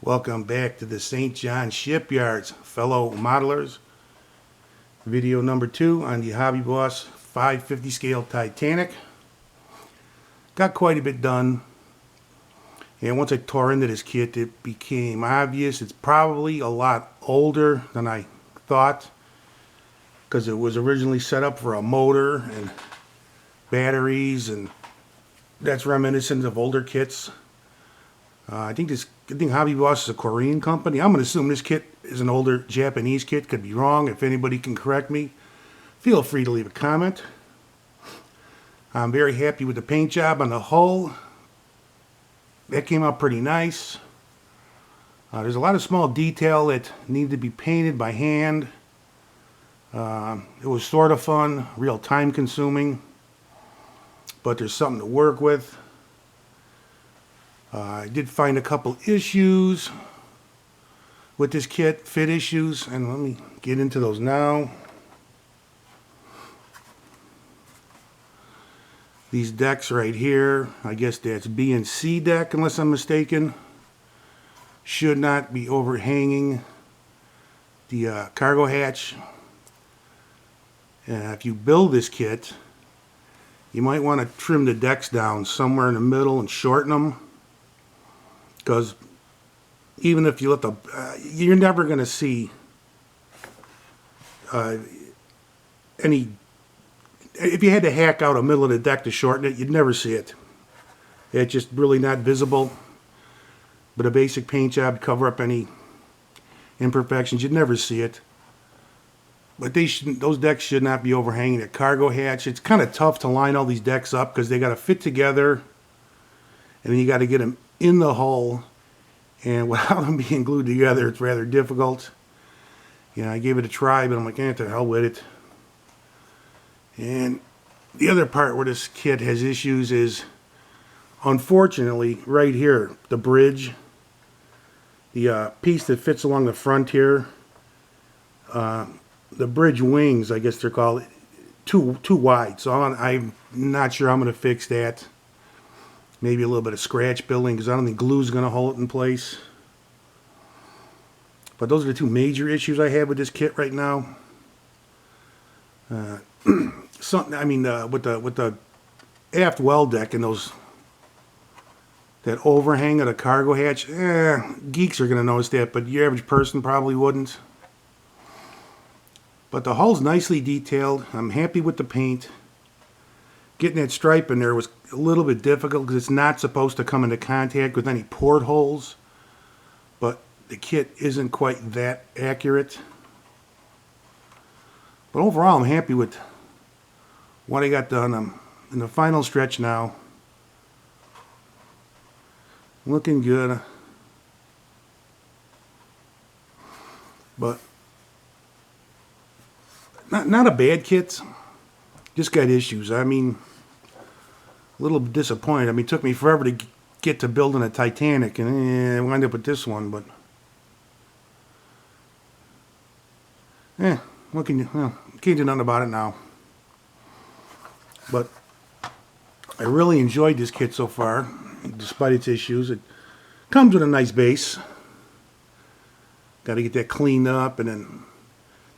Welcome back to the St. John Shipyards, fellow modelers. Video number 2 on the Hobby Boss 550 scale Titanic. Got quite a bit done. And once I tore into this kit, it became obvious it's probably a lot older than I thought, because it was originally set up for a motor and batteries, and that's reminiscent of older kits. I think Hobby Boss is a Korean company. I'm going to assume this kit is an older Japanese kit. Could be wrong. If anybody can correct me, feel free to leave a comment. I'm very happy with the paint job on the hull. That came out pretty nice. There's a lot of small detail that needed to be painted by hand. It was sort of fun, real time consuming, but there's something to work with. I did find a couple issues with this kit, fit issues, and let me get into those now. These decks right here, I guess that's B and C deck unless I'm mistaken, should not be overhanging the cargo hatch. If you build this kit, you might want to trim the decks down somewhere in the middle and shorten them. Because even if you let you're never going to see any. If you had to hack out a middle of the deck to shorten it, you'd never see it. It's just really not visible. But a basic paint job to cover up any imperfections, you'd never see it. But those decks should not be overhanging the cargo hatch. It's kind of tough to line all these decks up because they got to fit together, and then you got to get them in the hull, and without them being glued together, it's rather difficult. I gave it a try, but I'm like, to hell with it. And the other part where this kit has issues is, unfortunately, right here, the bridge, the piece that fits along the front here, the bridge wings, I guess they're called, too wide. So I'm not sure I'm going to fix that. Maybe a little bit of scratch building, because I don't think glue's going to hold it in place. But those are the two major issues I have with this kit right now. With the aft well deck and that overhang of the cargo hatch, geeks are going to notice that, but your average person probably wouldn't. But the hull's nicely detailed. I'm happy with the paint. Getting that stripe in there was a little bit difficult because it's not supposed to come into contact with any portholes, but the kit isn't quite that accurate. But overall, I'm happy with what I got done. I'm in the final stretch now. Looking good. But not a bad kit. Just got issues. I mean, a little disappointed. I mean, it took me forever to get to building a Titanic, and I wound up with this one, but what can you, can't do nothing about it now. But I really enjoyed this kit so far, despite its issues. It comes with a nice base. Got to get that cleaned up, and then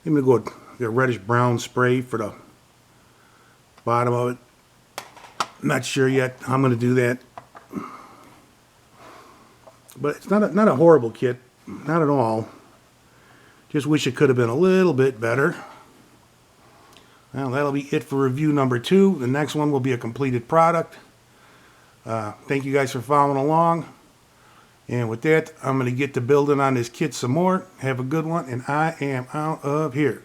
I'm going to go with the reddish brown spray for the bottom of it. Not sure yet how I'm going to do that. But it's not a horrible kit. Not at all. Just wish it could have been a little bit better. Well, that'll be it for review number 2. The next one will be a completed product. Thank you guys for following along. And with that, I'm going to get to building on this kit some more. Have a good one, and I am out of here.